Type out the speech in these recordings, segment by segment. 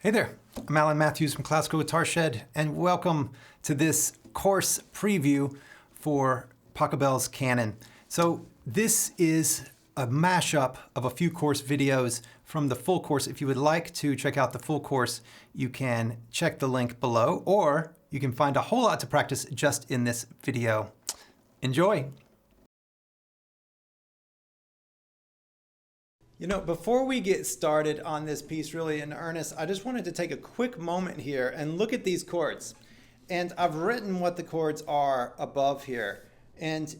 Hey there, I'm Alan Matthews from Classical Guitar Shed, and welcome to this course preview for Pachelbel's Canon. So this is a mashup of a few course videos from the full course. If you would like to check out the full course, you can check the link below, or you can find a whole lot to practice just in this video. Enjoy! You know, before we get started on this piece really in earnest, I just wanted to take a quick moment here and look at these chords. And I've written what the chords are above here. And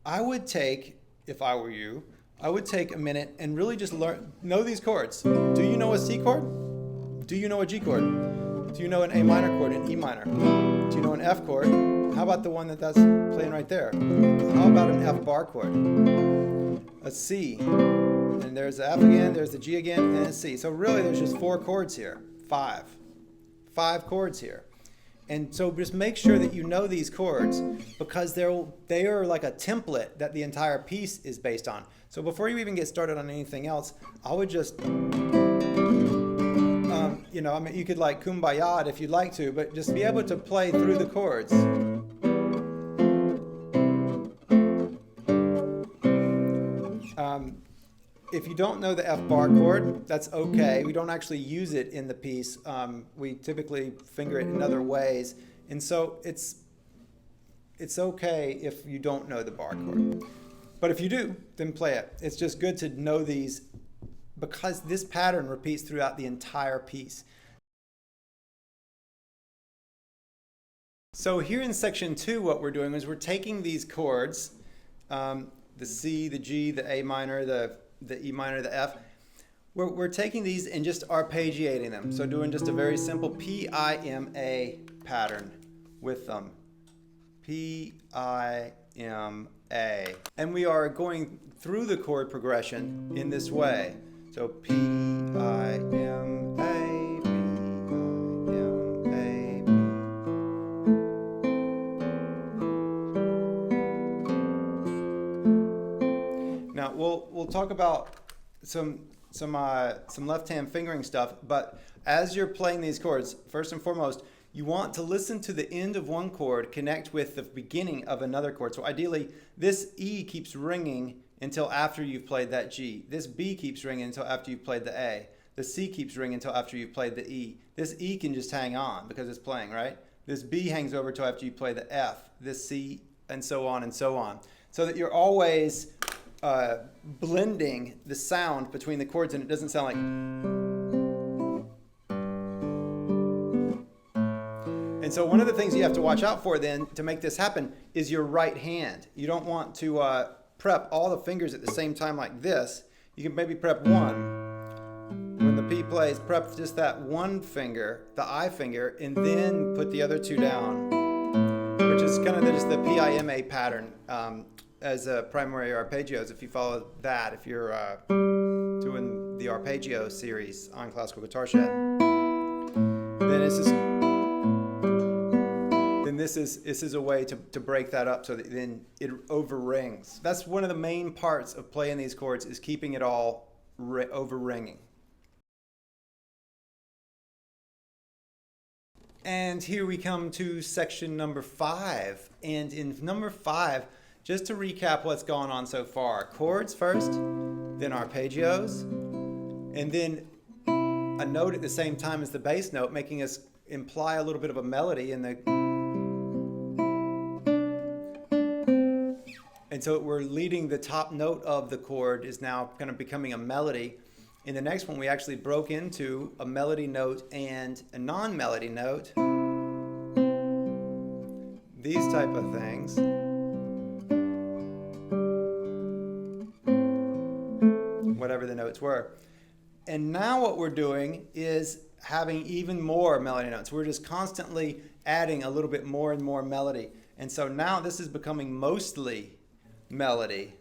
I would take, if I were you, I would take a minute and really just know these chords. Do you know a C chord? Do you know a G chord? Do you know an A minor chord, an E minor? Do you know an F chord? How about the one that's playing right there? How about an F bar chord? A C. And there's the F again, there's the G again, and a C. So really there's just 4 chords here. 5 chords here. And so just make sure that you know these chords, because they are like a template that the entire piece is based on. So before you even get started on anything else, I would just, you know, I mean, you could like kumbaya it if you'd like to, but just be able to play through the chords. If you don't know the F bar chord, that's okay. We don't actually use it in the piece. We typically finger it in other ways. And so it's okay if you don't know the bar chord. But if you do, then play it. It's just good to know these because this pattern repeats throughout the entire piece. So here in section 2, what we're doing is we're taking these chords, the C, the G, the A minor, the E minor, the F. We're taking these and just arpeggiating them. So doing just a very simple P-I-M-A pattern with them. P-I-M-A. And we are going through the chord progression in this way. So P-I-M-A, P-I-M-A. Now we'll talk about some left-hand fingering stuff, but as you're playing these chords, first and foremost, you want to listen to the end of one chord connect with the beginning of another chord. So ideally, this E keeps ringing until after you've played that G. This B keeps ringing until after you've played the A. The C keeps ringing until after you've played the E. This E can just hang on because it's playing, right? This B hangs over till after you play the F. This C, and so on and so on. So that you're always blending the sound between the chords, and it doesn't sound like. And so one of the things you have to watch out for then to make this happen is your right hand. You don't want to prep all the fingers at the same time like this. You can maybe prep one. When the P plays, prep just that one finger, the I finger, and then put the other 2 down, which is kind of just the P-I-M-A pattern. As a primary arpeggios, if you follow that, if you're doing the arpeggio series on Classical Guitar Shed, then this is a way to break that up so that then it over rings. That's one of the main parts of playing these chords, is keeping it all over ringing. And here we come to section number 5, and in number 5, just to recap what's gone on so far. Chords first, then arpeggios, and then a note at the same time as the bass note, making us imply a little bit of a melody in the. And so we're leading the top note of the chord is now kind of becoming a melody. In the next one, we actually broke into a melody note and a non-melody note. These type of things. Whatever the notes were. And now what we're doing is having even more melody notes. We're just constantly adding a little bit more and more melody. And so now this is becoming mostly melody.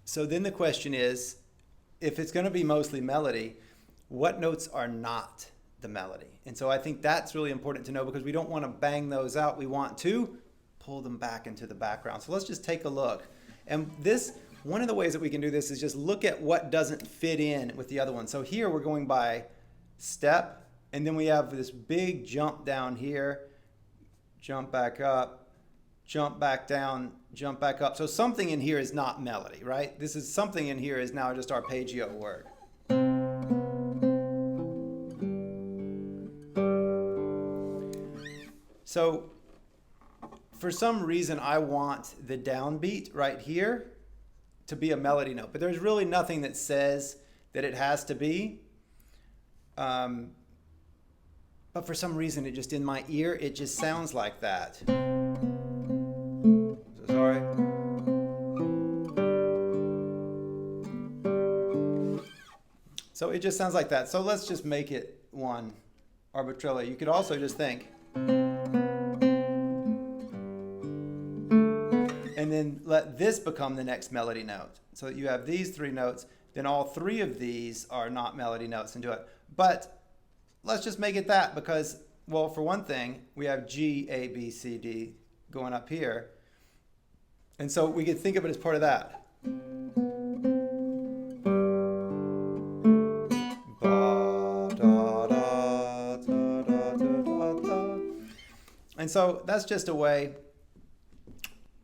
So then the question is, if it's going to be mostly melody, what notes are not the melody. And so I think that's really important to know, because we don't want to bang those out. We want to pull them back into the background. So let's just take a look. And this, one of the ways that we can do this is just look at what doesn't fit in with the other one. So here we're going by step, and then we have this big jump down here, jump back up, jump back down, jump back up. So something in here is not melody, right? This is something in here is now just arpeggio work. So for some reason, I want the downbeat right here to be a melody note, but there's really nothing that says that it has to be. But for some reason, it just in my ear, it just sounds like that. So sorry. So it just sounds like that. So let's just make it one arbitrarily. You could also just think. And then let this become the next melody note. So that you have these three notes, then all three of these are not melody notes, and do it. But let's just make it that, because, well, for one thing, we have G, A, B, C, D going up here. And so we could think of it as part of that. And so that's just a way.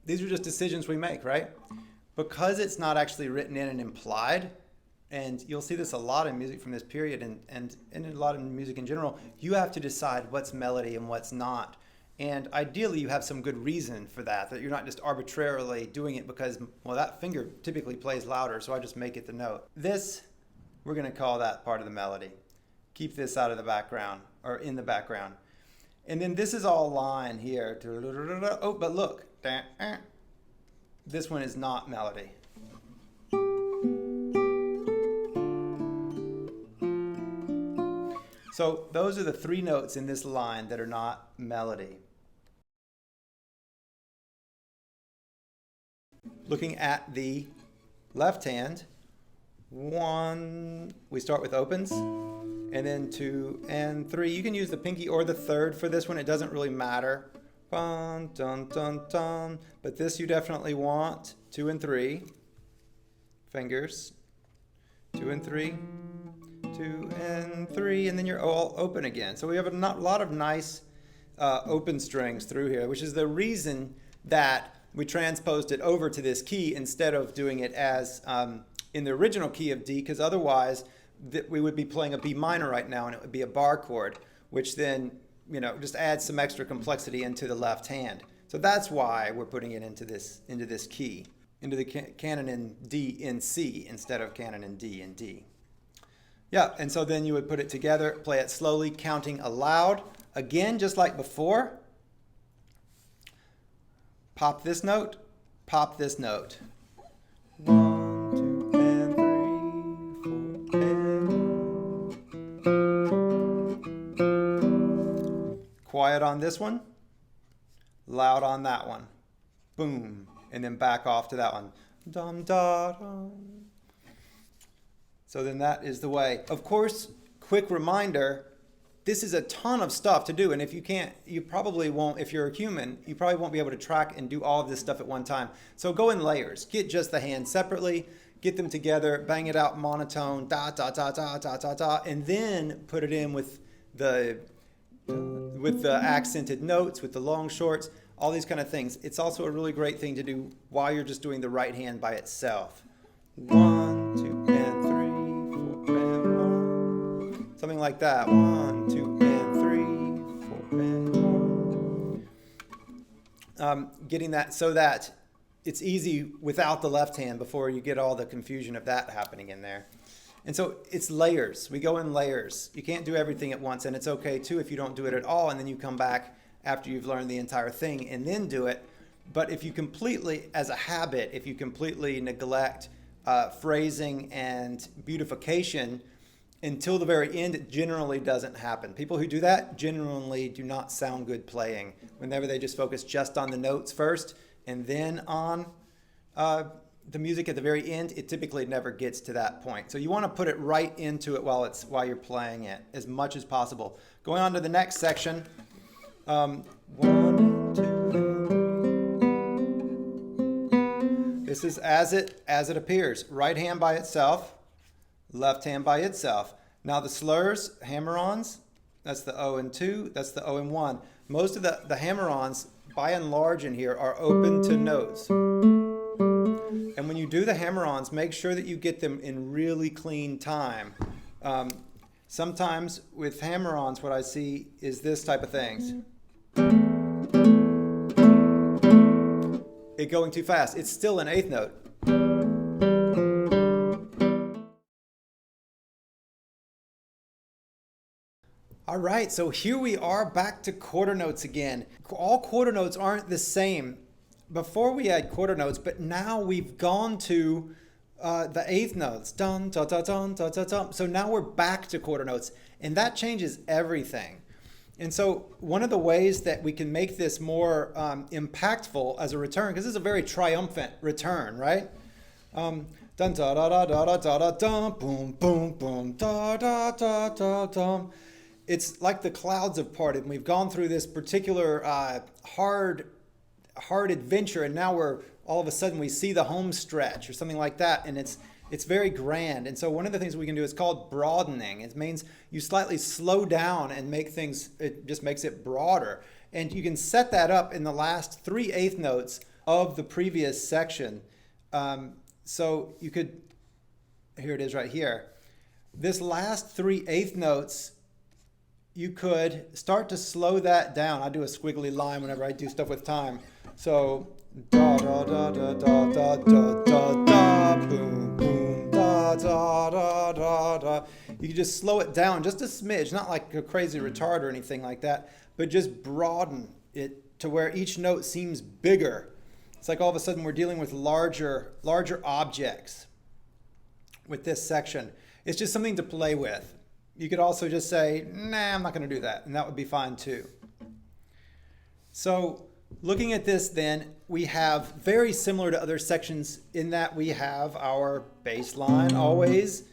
These are just decisions we make, right? Because it's not actually written in and implied, and you'll see this a lot in music from this period, and a lot in music in general, you have to decide what's melody and what's not. And ideally, you have some good reason for that you're not just arbitrarily doing it because, well, that finger typically plays louder, so I just make it the note. This, we're going to call that part of the melody. Keep this out of the background, or in the background. And then this is all line here. Oh, but look. This one is not melody. So those are the three notes in this line that are not melody. Looking at the left hand, one, we start with opens, and then 2 and 3. You can use the pinky or the third for this one. It doesn't really matter. Dun, dun, dun, dun. But this you definitely want 2 and 3 fingers. 2 and 3, 2 and 3, and then you're all open again. So we have a lot of nice open strings through here, which is the reason that we transposed it over to this key instead of doing it as in the original key of D, because otherwise we would be playing a B minor right now, and it would be a bar chord, which then, you know, just adds some extra complexity into the left hand. So that's why we're putting it into this key, into the canon in D in C instead of canon in D in D. Yeah, and so then you would put it together, play it slowly, counting aloud. Again, just like before, pop this note, pop this note. 1, 2, and 3, 4, and quiet on this one, loud on that one. Boom. And then back off to that one. Dum, da, dum. So then that is the way. Of course, quick reminder, this is a ton of stuff to do. And if you can't, you probably won't, if you're a human, you probably won't be able to track and do all of this stuff at one time. So go in layers. Get just the hands separately, get them together, bang it out monotone, da, da, da, da, da, da, da, and then put it in with the accented notes, with the long shorts, all these kind of things. It's also a really great thing to do while you're just doing the right hand by itself. 1, 2, and 3, 4, and 1. Something like that. 1, 2, and 3, 4, and 1. Getting that so that it's easy without the left hand before you get all the confusion of that happening in there. And so it's layers. We go in layers. You can't do everything at once, and it's okay too if you don't do it at all, and then you come back after you've learned the entire thing and then do it. But if you completely, as a habit, if you completely neglect phrasing and beautification until the very end, it generally doesn't happen. People who do that generally do not sound good playing. Whenever they just focus just on the notes first and then on the music at the very end, it typically never gets to that point. So you want to put it right into it while you're playing it as much as possible. Going on to the next section. 1 and 2. This is as it appears. Right hand by itself, left hand by itself. Now the slurs, hammer-ons, that's the O and 2, that's the O and 1. Most of the hammer-ons, by and large in here, are open to notes. And when you do the hammer-ons, make sure that you get them in really clean time. Sometimes with hammer-ons, what I see is this type of things. It going too fast. It's still an eighth note. All right, so here we are back to quarter notes again. All quarter notes aren't the same. Before we had quarter notes, but now we've gone to the eighth notes. Dun, da, da, dun, da, da, dun. So now we're back to quarter notes, and that changes everything. And so one of the ways that we can make this more impactful as a return, because this is a very triumphant return, right? Dun da da da da da da da dum, boom boom boom da da da da dum. It's like the clouds have parted, and we've gone through this particular hard adventure, and now we're all of a sudden we see the home stretch or something like that, and it's very grand. And so one of the things we can do is called broadening. It means you slightly slow down and make things, it just makes it broader. And you can set that up in the last 3 eighth notes of the previous section. So you could, here it is right here. This last 3 eighth notes, you could start to slow that down. I do a squiggly line whenever I do stuff with time. So da da da da da da da da da boom boom da da da da da. You can just slow it down just a smidge, not like a crazy retard or anything like that, but just broaden it to where each note seems bigger. It's like all of a sudden we're dealing with larger objects with this section. It's just something to play with. You could also just say, nah, I'm not going to do that, and that would be fine too. So looking at this then, we have very similar to other sections in that we have our bass line always.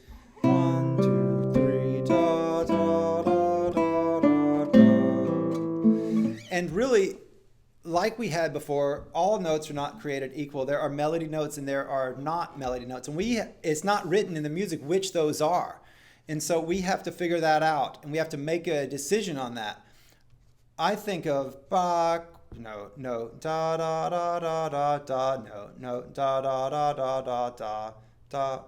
1, 2, 3, da, da, da, da, da, da. And really, like we had before, all notes are not created equal. There are melody notes and there are not melody notes. And it's not written in the music which those are. And so we have to figure that out, and we have to make a decision on that. I think of Bach, no, da da da da da da, no, da da da da da da da.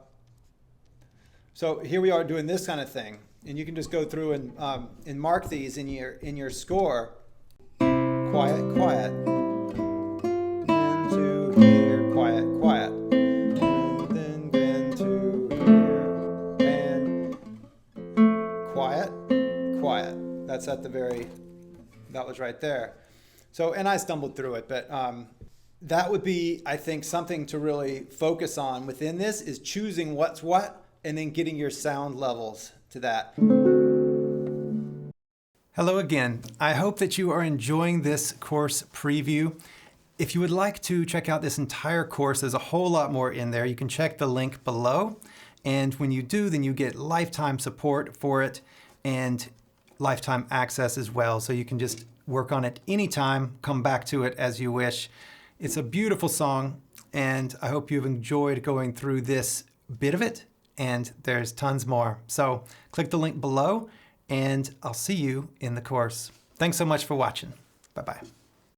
So here we are doing this kind of thing, and you can just go through and mark these in your score. Quiet, quiet. Into here, quiet, quiet. Quiet. That's at the very, that was right there. So, and I stumbled through it, but that would be, I think, something to really focus on within this is choosing what's what and then getting your sound levels to that. Hello again. I hope that you are enjoying this course preview. If you would like to check out this entire course, there's a whole lot more in there. You can check the link below. And when you do, then you get lifetime support for it and lifetime access as well. So you can just work on it anytime, come back to it as you wish. It's a beautiful song, and I hope you've enjoyed going through this bit of it, and there's tons more. So click the link below, and I'll see you in the course. Thanks so much for watching. Bye-bye.